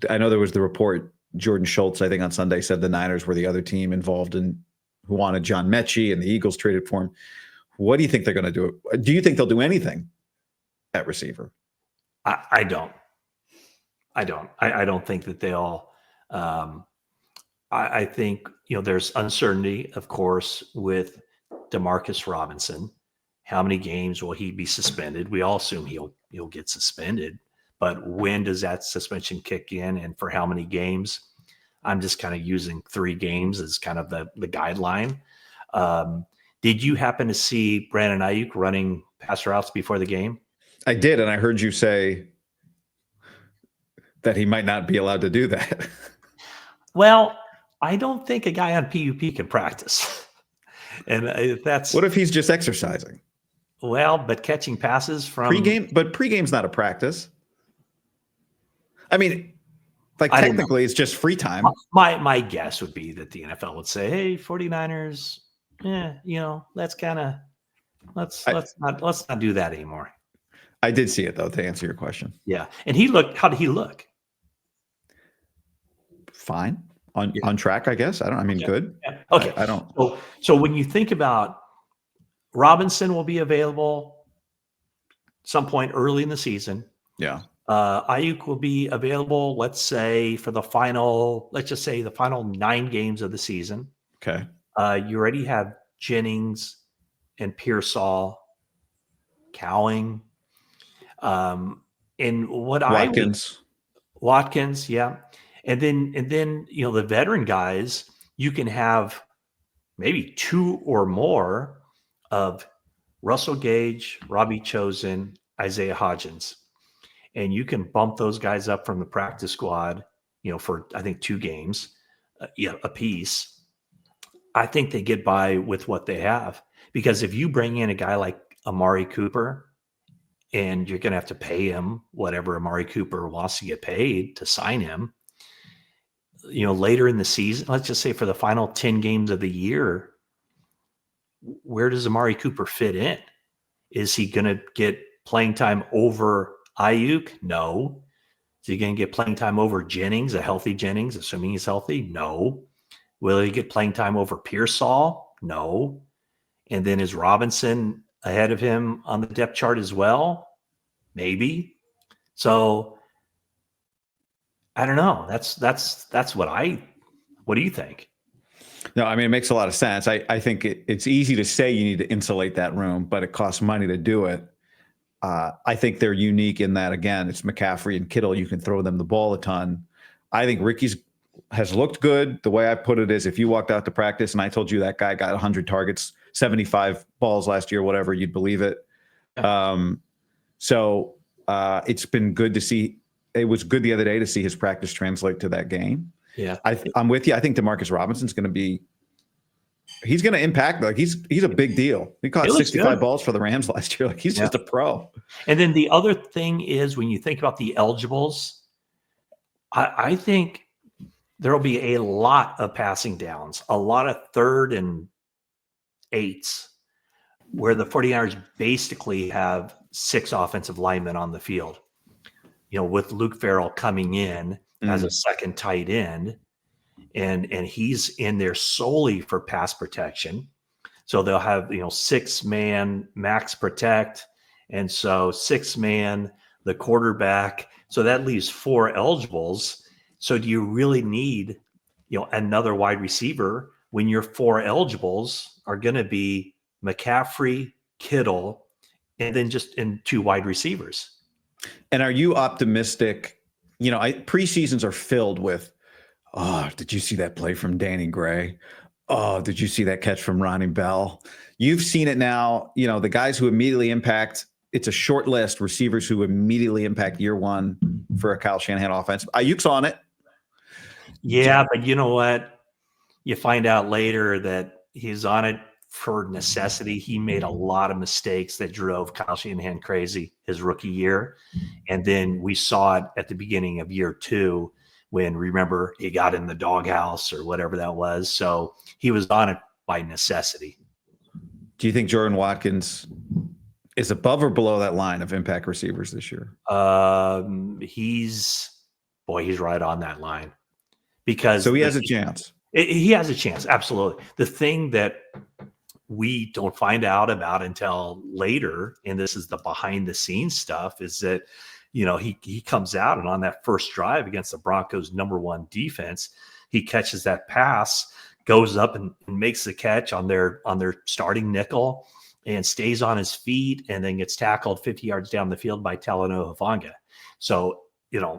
I know there was the report, Jordan Schultz, I think on Sunday, said the Niners were the other team involved in who wanted John Mechie, and the Eagles traded for him. What do you think they're going to do? Do you think they'll do anything at receiver? I don't. I don't think that they'll. I think, there's uncertainty, of course, with Demarcus Robinson. How many games will he be suspended? We all assume he'll get suspended, but when does that suspension kick in, and for how many games? I'm just kind of using 3 games as kind of the guideline. Did you happen to see Brandon Aiyuk running pass routes before the game? I did, and I heard you say that he might not be allowed to do that. Well, I don't think a guy on PUP can practice. And that's what if he's just exercising? Well, but catching passes from pregame, but pregame's not a practice. I mean, like technically it's just free time. My guess would be that the NFL would say, "Hey, 49ers, let's not do that anymore." I did see it though, to answer your question. Yeah. And how did he look? Fine. On track, I guess. Good. Yeah. Okay. I don't. So when you think about Robinson will be available some point early in the season. Yeah. Aiyuk will be available, let's say, for the final 9 games of the season. Okay. You already have Jennings and Pearsall, Cowing, and what Watkins, yeah. And then the veteran guys, you can have maybe 2 or more of Russell Gage, Robbie Chosen, Isaiah Hodgins. And you can bump those guys up from the practice squad, for I think 2 games a piece. I think they get by with what they have, because if you bring in a guy like Amari Cooper, and you're going to have to pay him whatever Amari Cooper wants to get paid to sign him, later in the season, let's just say for the final 10 games of the year, where does Amari Cooper fit in? Is he going to get playing time over Aiyuk? No. Is he going to get playing time over Jennings, a healthy Jennings, assuming he's healthy? No. Will he get playing time over Pearsall? No. And then is Robinson ahead of him on the depth chart as well? Maybe. So I don't know. That's what do you think? No, it makes a lot of sense. I think it's easy to say you need to insulate that room, but it costs money to do it. I think they're unique in that, again, it's McCaffrey and Kittle. You can throw them the ball a ton. I think Ricky's has looked good. The way I put it is, if you walked out to practice and I told you that guy got 100 targets, 75 balls last year, whatever, you'd believe it. So it's been good to see. It was good the other day to see his practice translate to that game. Yeah, I'm with you. I think Demarcus Robinson's going to be. He's going to impact. Like he's a big deal. He caught 65 balls for the Rams last year. Like he's just a pro. And then the other thing is, when you think about the eligibles, I think there will be a lot of passing downs, a lot of 3rd and 8s, where the 49ers basically have 6 offensive linemen on the field. With Luke Farrell coming in as a second tight end, and he's in there solely for pass protection. So they'll have 6-man max protect, and so 6-man the quarterback. So that leaves 4 eligibles. So do you really need another wide receiver when your 4 eligibles are going to be McCaffrey, Kittle, and then just in 2 wide receivers? And are you optimistic? Preseasons are filled with, oh, did you see that play from Danny Gray? Oh, did you see that catch from Ronnie Bell? You've seen it now. The guys who immediately impact, it's a short list, receivers who immediately impact year 1 for a Kyle Shanahan offense. Aiyuk's on it. Yeah, but you know what? You find out later that he's on it for necessity. He made a lot of mistakes that drove Kyle Shanahan crazy his rookie year. And then we saw it at the beginning of year 2 when, remember, he got in the doghouse or whatever that was. So he was on it by necessity. Do you think Jordan Watkins is above or below that line of impact receivers this year? He's boy, he's right on that line because So he has a chance. he has a chance. Absolutely. The thing that we don't find out about until later, and this is the behind the scenes stuff, is that, he comes out and on that first drive against the Broncos' #1 defense, he catches that pass, goes up and makes the catch on their starting nickel and stays on his feet and then gets tackled 50 yards down the field by Talanoa Hufanga. So,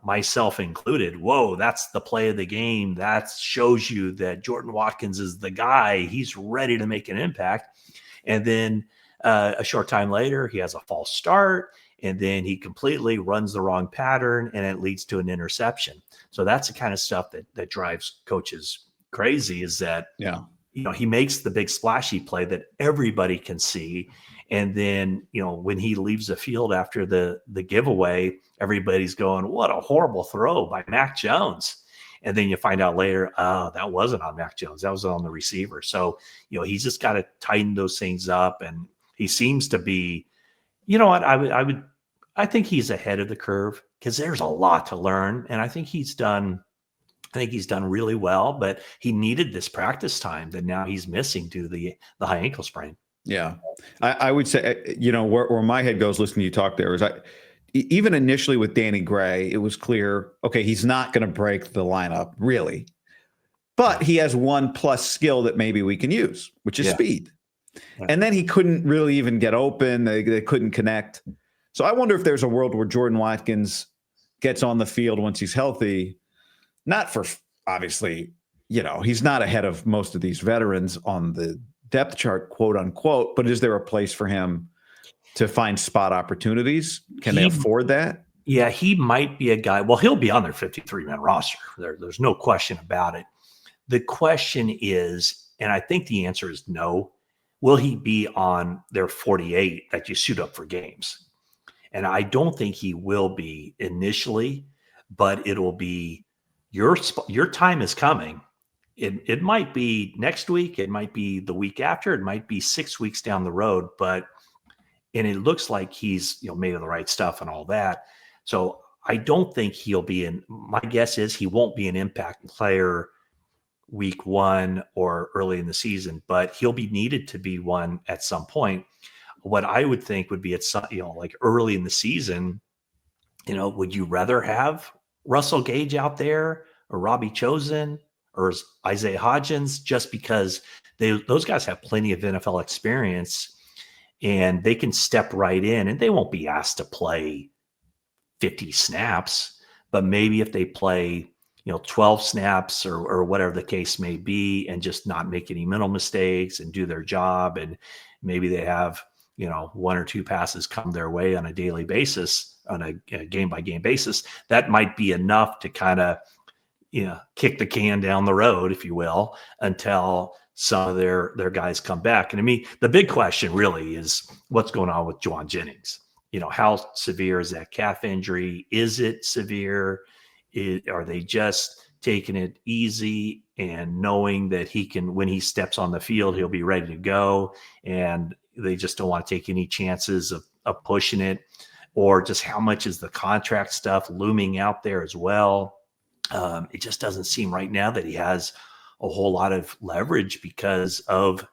myself included, whoa, that's the play of the game. That shows you that Jordan Watkins is the guy. He's ready to make an impact. And then a short time later, he has a false start, and then he completely runs the wrong pattern, and it leads to an interception. So that's the kind of stuff that drives coaches crazy, is that, he makes the big splashy play that everybody can see. And then, when he leaves the field after the giveaway, everybody's going, what a horrible throw by Mac Jones. And then you find out later, oh, that wasn't on Mac Jones. That was on the receiver. So, he's just got to tighten those things up. And he seems to be, I think he's ahead of the curve because there's a lot to learn. And I think he's done really well, but he needed this practice time that now he's missing due to the high ankle sprain. Yeah. I would say, where my head goes listening to you talk there is even initially with Danny Gray, it was clear, okay, he's not going to break the lineup really, but he has one plus skill that maybe we can use, which is speed. Yeah. And then he couldn't really even get open. They couldn't connect. So I wonder if there's a world where Jordan Watkins gets on the field once he's healthy, not for obviously, he's not ahead of most of these veterans on the depth chart, quote unquote, but is there a place for him to find spot opportunities? Can they afford that? Yeah, he might be a guy. Well, he'll be on their 53-man roster. There's no question about it. The question is, and I think the answer is no, will he be on their 48 that you suit up for games? And I don't think he will be initially, but it'll be your time is coming. It might be next week. It might be the week after. It might be 6 weeks down the road. And it looks like he's made of the right stuff and all that. So I don't think he'll be in. My guess is he won't be an impact player week 1 or early in the season, but he'll be needed to be one at some point. What I would think would be at some, like early in the season, would you rather have Russell Gage out there or Robbie Chosen or Isaiah Hodgins, just because those guys have plenty of NFL experience and they can step right in and they won't be asked to play 50 snaps, but maybe if they play, 12 snaps or whatever the case may be, and just not make any mental mistakes and do their job. And maybe they have, 1 or 2 passes come their way on a daily basis, on a game by game basis, that might be enough to kind of, kick the can down the road, if you will, until some of their guys come back. And I mean, the big question really is what's going on with Juwan Jennings. How severe is that calf injury? Is it severe? Are they just taking it easy and knowing that he can, when he steps on the field, he'll be ready to go, and they just don't want to take any chances of pushing it? Or just how much is the contract stuff looming out there as well? It just doesn't seem right now that he has a whole lot of leverage because of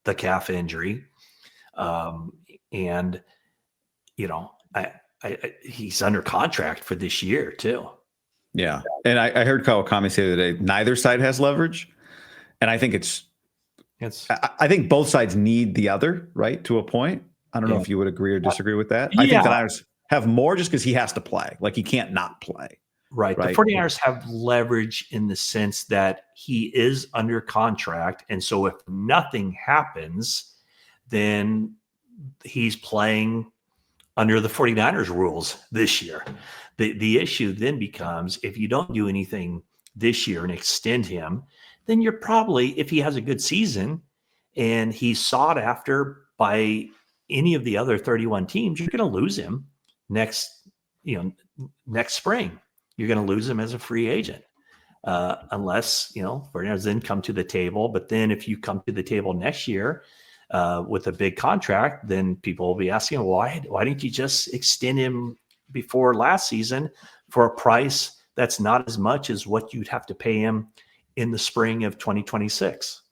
the calf injury. And, he's under contract for this year too. Yeah. And I heard Kawakami say the other day, neither side has leverage. And I think I think both sides need the other, right? To a point. I don't know if you would agree or disagree with that. I think the Niners have more just because he has to play. Like he can't not play. Right. The 49ers have leverage in the sense that he is under contract. And so if nothing happens, then he's playing under the 49ers rules this year. The issue then becomes, if you don't do anything this year and extend him, then you're probably, if he has a good season and he's sought after by any of the other 31 teams, you're going to lose him next spring. You're going to lose him as a free agent, unless, 49ers then come to the table. But then if you come to the table next year with a big contract, then people will be asking, why didn't you just extend him before last season for a price that's not as much as what you'd have to pay him in the spring of 2026.